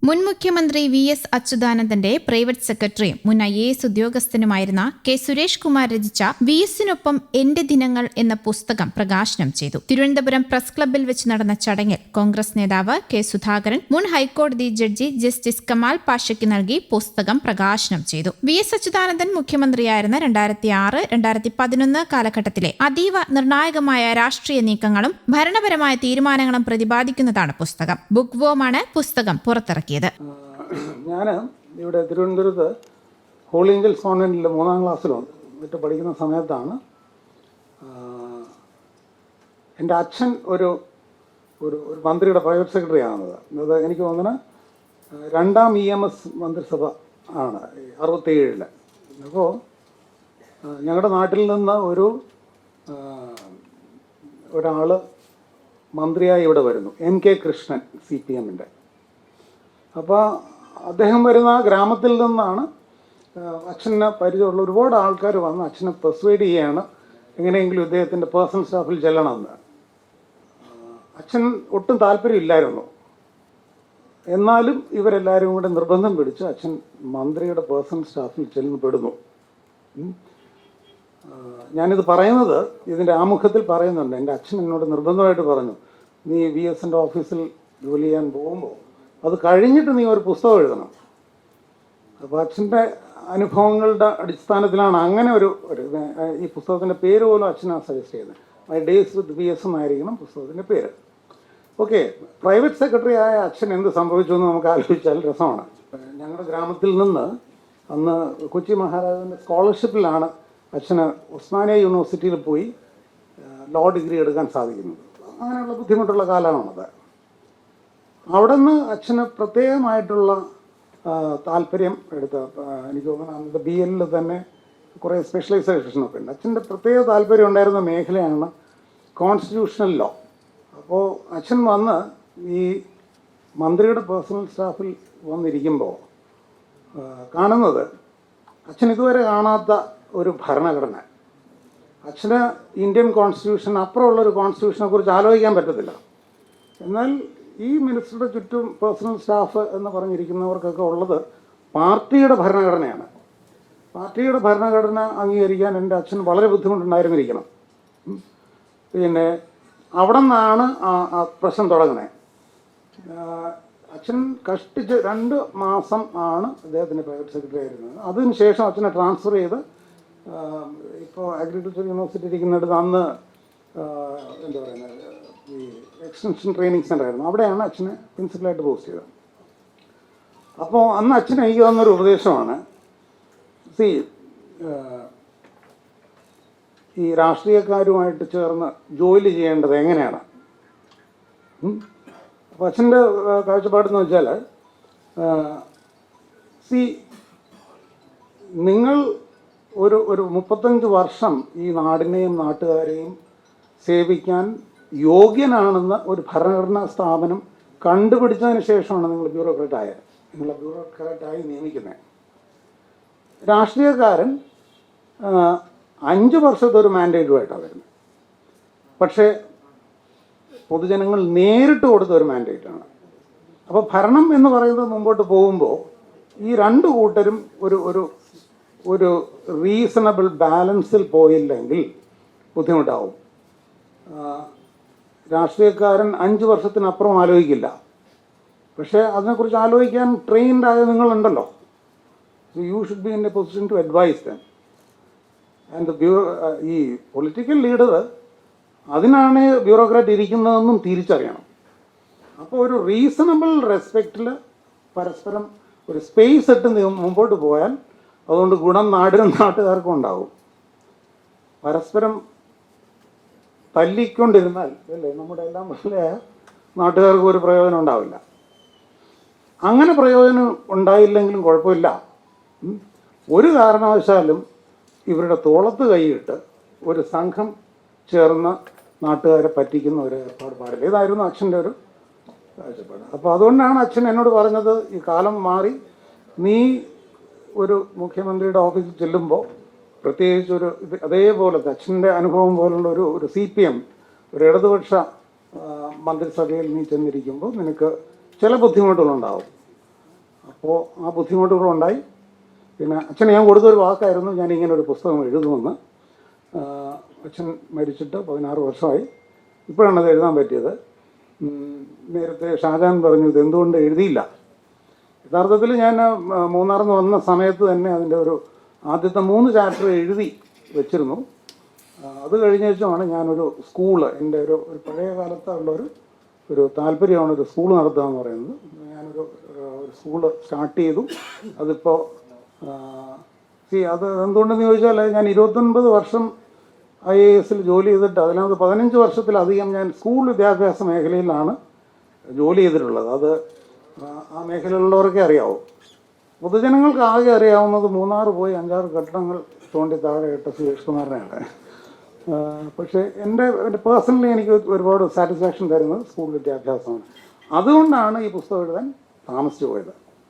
മുൻ മുഖ്യമന്ത്രി VS. അച്യുതാനന്ദന്റെ private സെക്രട്ടറിയും മുൻ IAS ഉദ്യോഗസ്ഥനുമായിരുന്ന കെ. സുരേഷ് കുമാർ രചിച്ച വി.എസിനൊപ്പം എന്റെ ദിനങ്ങൾ എന്ന പുസ്തകം പ്രകാശനം ചെയ്തു. തിരുവനന്തപുരം പ്രസ് ക്ലബ്ബിൽ വെച്ച് നടന്ന ചടങ്ങിൽ കോൺഗ്രസ് നേതാവ് കെ. സുധാകരൻ മുൻ ഹൈക്കോടതി ജഡ്ജി ജസ്റ്റിസ് കമാൽ പാഷയ്ക്ക് നൽകി പുസ്തകം പ്രകാശനം ചെയ്തു. വി.എസ്. അച്യുതാനന്ദൻ മുഖ്യമന്ത്രിയായിരുന്ന 2006-2011 കാലഘട്ടത്തിലെ അതീവ നിർണായകമായ രാഷ്ട്രീയ നീക്കങ്ങളും ഭരണപരമായ തീരുമാനങ്ങളും പ്രതിപാദിക്കുന്നതാണ് പുസ്തകം. ബുക്ക് വോമാണ് പുസ്തകം പുറത്തിറക്കിയത്. ഞാൻ ഇവിടെ തിരുവനന്തപുരത്ത് ഹോളി ഏഞ്ചൽസ് കോൺവെന്റിൽ 3ാം ക്ലാസ്സിൽ പഠിക്കുന്ന സമയത്താണ് എൻ്റെ അച്ഛൻ ഒരു മന്ത്രിയുടെ പ്രൈവറ്റ് സെക്രട്ടറി ആകുന്നത്. അത് എനിക്ക് തോന്നുന്നു 2ാം EMS മന്ത്രിസഭ ആണ് 67. അപ്പോൾ ഞങ്ങളുടെ നാട്ടിൽ നിന്ന് ഒരാൾ മന്ത്രിയായി ഇവിടെ വരുന്നു, NK കൃഷ്ണൻ, CPM-ൻ്റെ. അപ്പോൾ അദ്ദേഹം വരുന്ന ആ ഗ്രാമത്തിൽ നിന്നാണ് അച്ഛനെ പരിചയമുള്ള ഒരുപാട് ആൾക്കാർ വന്ന് അച്ഛനെ പെർസ്വേഡ് ചെയ്യാണ് എങ്ങനെയെങ്കിലും ഇദ്ദേഹത്തിൻ്റെ പേഴ്സണൽ സ്റ്റാഫിൽ ചെല്ലണമെന്ന്. അച്ഛൻ ഒട്ടും താല്പര്യമില്ലായിരുന്നു. എന്നാലും ഇവരെല്ലാവരും കൂടെ നിർബന്ധം പിടിച്ച് അച്ഛൻ മന്ത്രിയുടെ പേഴ്സണൽ സ്റ്റാഫിൽ ചെല്ലുന്നു. ഞാനിത് പറയുന്നത് ഇതിൻ്റെ ആമുഖത്തിൽ പറയുന്നുണ്ട്. എൻ്റെ അച്ഛൻ എന്നോട് നിർബന്ധമായിട്ട് പറഞ്ഞു, നീ VSൻ്റെ ഓഫീസിൽ ജോലി ചെയ്യാൻ പോകുമ്പോൾ അത് കഴിഞ്ഞിട്ട് നീ ഒരു പുസ്തകം എഴുതണം. അപ്പോൾ അച്ഛൻ്റെ അനുഭവങ്ങളുടെ അടിസ്ഥാനത്തിലാണ് അങ്ങനെ ഈ പുസ്തകത്തിൻ്റെ പേര് പോലും അച്ഛനാണ് സജസ്റ്റ് ചെയ്യുന്നത്. മൈ ഡേയ്സ് വിത്ത് VS എന്നായിരിക്കണം പുസ്തകത്തിൻ്റെ പേര്. ഓക്കെ, പ്രൈവറ്റ് സെക്രട്ടറി ആയ അച്ഛൻ എന്ത് സംഭവിച്ചു എന്ന് നമുക്ക് ആലോചിച്ചാൽ രസമാണ്. ഞങ്ങളുടെ ഗ്രാമത്തിൽ നിന്ന് അന്ന് കൊച്ചി മഹാരാജാവിൻ്റെ സ്കോളർഷിപ്പിലാണ് അച്ഛന് ഉസ്മാനിയ യൂണിവേഴ്സിറ്റിയിൽ പോയി ലോ ഡിഗ്രി എടുക്കാൻ സാധിക്കുന്നത്. അങ്ങനെയുള്ള ബുദ്ധിമുട്ടുള്ള കാലമാണത്. അവിടെ നിന്ന് അച്ഛന് പ്രത്യേകമായിട്ടുള്ള താല്പര്യം എടുത്ത, എനിക്ക് തോന്നുന്നു അന്നത്തെ BL തന്നെ കുറേ സ്പെഷ്യലൈസേഷനൊക്കെ ഉണ്ട്. അച്ഛൻ്റെ പ്രത്യേക താല്പര്യം ഉണ്ടായിരുന്ന മേഖലയാണ് കോൺസ്റ്റിറ്റ്യൂഷണൽ ലോ. അപ്പോൾ അച്ഛൻ വന്ന് ഈ മന്ത്രിയുടെ പേഴ്സണൽ സ്റ്റാഫിൽ വന്നിരിക്കുമ്പോൾ കാണുന്നത് അച്ഛൻ ഇതുവരെ കാണാത്ത ഒരു ഭരണഘടന. അച്ഛന് ഇന്ത്യൻ കോൺസ്റ്റിറ്റ്യൂഷൻ അപ്പുറമുള്ളൊരു കോൺസ്റ്റിറ്റ്യൂഷനെ കുറിച്ച് ആലോചിക്കാൻ പറ്റത്തില്ല. എന്നാൽ ഈ മിനിസ്റ്ററുടെ ചുറ്റും പേഴ്സണൽ സ്റ്റാഫ് എന്ന് പറഞ്ഞിരിക്കുന്നവർക്കൊക്കെ ഉള്ളത് പാർട്ടിയുടെ ഭരണഘടനയാണ്. പാർട്ടിയുടെ ഭരണഘടന അംഗീകരിക്കാൻ എൻ്റെ അച്ഛൻ വളരെ ബുദ്ധിമുട്ടുണ്ടായിരുന്നിരിക്കണം. പിന്നെ അവിടെ നിന്നാണ് ആ പ്രശ്നം തുടങ്ങുന്നത്. അച്ഛൻ കഷ്ടിച്ച് 2 മാസം ആണ് അദ്ദേഹത്തിൻ്റെ പ്രൈവറ്റ് സെക്രട്ടറി ആയിരുന്നത്. അതിനുശേഷം അച്ഛനെ ട്രാൻസ്ഫർ ചെയ്ത് ഇപ്പോൾ അഗ്രികൾച്ചർ യൂണിവേഴ്സിറ്റി ഇരിക്കുന്നിടത്ത് അന്ന് എന്താ പറയുന്നത് ഈ എക്സ്റ്റൻഷൻ ട്രെയിനിങ് സെൻ്റർ ആയിരുന്നു. അവിടെയാണ് അച്ഛനെ പ്രിൻസിപ്പലായിട്ട് പോസ്റ്റ് ചെയ്തത്. അപ്പോൾ അന്ന് അച്ഛൻ എനിക്ക് തന്നൊരു ഉപദേശമാണ്, ഈ രാഷ്ട്രീയക്കാരുമായിട്ട് ചേർന്ന് ജോലി ചെയ്യേണ്ടത് എങ്ങനെയാണ്. അപ്പോൾ അച്ഛൻ്റെ കാഴ്ചപ്പാടെന്ന് വെച്ചാൽ, നിങ്ങൾ ഒരു 35 വർഷം ഈ നാടിനെയും നാട്ടുകാരെയും സേവിക്കാൻ യോഗ്യനാണെന്ന് ഒരു ഭരണഘടനാ സ്ഥാപനം കണ്ടുപിടിച്ചതിന് ശേഷമാണ് നിങ്ങൾ ബ്യൂറോക്രാറ്റായി നിയമിക്കുന്നത്. രാഷ്ട്രീയക്കാരൻ 5 വർഷത്തെ ഒരു മാൻഡേറ്റുമായിട്ടാണ് വരുന്നത്. പക്ഷേ പൊതുജനങ്ങൾ നേരിട്ട് കൊടുത്ത ഒരു മാൻഡേറ്റാണ്. അപ്പോൾ ഭരണം എന്ന് പറയുന്നത് മുമ്പോട്ട് പോകുമ്പോൾ ഈ 2 കൂട്ടരും ഒരു റീസണബിൾ ബാലൻസിൽ പോയില്ലെങ്കിൽ ബുദ്ധിമുട്ടാവും. രാഷ്ട്രീയക്കാരൻ 5 വർഷത്തിനപ്പുറം ആലോചിക്കില്ല. പക്ഷേ അതിനെക്കുറിച്ച് ആലോചിക്കാൻ ട്രെയിൻഡായ നിങ്ങളുണ്ടല്ലോ. So you should be in a position to advise them. And ഈ പൊളിറ്റിക്കൽ ലീഡർ അതിനാണ് ബ്യൂറോക്രാറ്റ് ഇരിക്കുന്നതെന്നും തിരിച്ചറിയണം. അപ്പോൾ ഒരു റീസണബിൾ റെസ്പെക്റ്റിൽ പരസ്പരം ഒരു സ്പേസ് ഇട്ട് മുമ്പോട്ട് പോയാൽ അതുകൊണ്ട് ഗുണം നാടിനും നാട്ടുകാർക്കും ഉണ്ടാവും. പരസ്പരം തല്ലിക്കൊണ്ടിരുന്നാൽ അല്ലേ നമ്മുടെ എല്ലാം വലിയ നാട്ടുകാർക്ക് ഒരു പ്രയോജനം ഉണ്ടാവില്ല. അങ്ങനെ പ്രയോജനം ഉണ്ടായില്ലെങ്കിലും കുഴപ്പമില്ല. ഒരു കാരണവശാലും ഇവരുടെ തോളത്ത് കൈയിട്ട് ഒരു സംഘം ചേർന്ന് നാട്ടുകാരെ പറ്റിക്കുന്ന ഒരു ഏർപ്പാട് പാടില്ല. ഇതായിരുന്നു അച്ഛൻ്റെ ഒരു കാഴ്ചപ്പാട്. അപ്പോൾ അതുകൊണ്ടാണ് അച്ഛൻ എന്നോട് പറഞ്ഞത്, ഈ കാലം മാറി, നീ ഒരു മുഖ്യമന്ത്രിയുടെ ഓഫീസിൽ ചെല്ലുമ്പോൾ പ്രത്യേകിച്ച് അതേപോലത്തെ അച്ഛൻ്റെ അനുഭവം പോലുള്ള ഒരു CPM ഒരു ഇടതുപക്ഷ മന്ത്രിസഭയിൽ നീ ചെന്നിരിക്കുമ്പോൾ നിനക്ക് ചില ബുദ്ധിമുട്ടുകളുണ്ടാവും. അപ്പോൾ ആ ബുദ്ധിമുട്ടുകളുണ്ടായി. പിന്നെ അച്ഛന് ഞാൻ കൊടുത്തൊരു വാക്കായിരുന്നു ഞാൻ ഇങ്ങനെ ഒരു പുസ്തകം എഴുതുമെന്ന്. അച്ഛൻ മരിച്ചിട്ട് 16 വർഷമായി. ഇപ്പോഴാണ് അത് എഴുതാൻ പറ്റിയത്. നേരത്തെ ഷാജാൻ പറഞ്ഞു ഇതെന്തുകൊണ്ട് എഴുതിയില്ല. യഥാർത്ഥത്തിൽ ഞാൻ മൂന്നാറിൽ നിന്ന് വന്ന സമയത്ത് തന്നെ അതിൻ്റെ ഒരു ആദ്യത്തെ 3 ചാപ്റ്റർ എഴുതി വെച്ചിരുന്നു. അത് കഴിഞ്ഞ ശേഷമാണ് ഞാനൊരു സ്കൂള്, എൻ്റെ ഒരു പഴയ കാലത്തുള്ളൊരു താല്പര്യമാണ് ഒരു സ്കൂൾ നടത്തുക എന്ന് പറയുന്നത്. ഞാനൊരു സ്കൂള് സ്റ്റാർട്ട് ചെയ്തു. അതിപ്പോൾ അത് എന്തുകൊണ്ടെന്ന് ചോദിച്ചാൽ ഞാൻ 29 വർഷം IAS ജോലി ചെയ്തിട്ട് അതിനകത്ത് 15 വർഷത്തിലധികം ഞാൻ സ്കൂൾ വിദ്യാഭ്യാസ മേഖലയിലാണ് ജോലി ചെയ്തിട്ടുള്ളത്. അത് ആ മേഖലയിലുള്ളവർക്കേ അറിയാവൂ. പൊതുജനങ്ങൾക്ക് ആകെ അറിയാവുന്നത് മൂന്നാർ പോയി 5-6 കെട്ടിടങ്ങൾ തോണ്ടി താഴെ ഇട്ട സുരേഷ് കുമാറിനെയാണ്. പക്ഷേ എൻ്റെ പേഴ്സണലി എനിക്ക് ഒരുപാട് സാറ്റിസ്ഫാക്ഷൻ തരുന്നത് സ്കൂൾ വിദ്യാഭ്യാസമാണ്. അതുകൊണ്ടാണ് ഈ പുസ്തകം എഴുതാൻ താമസിച്ചു പോയത്.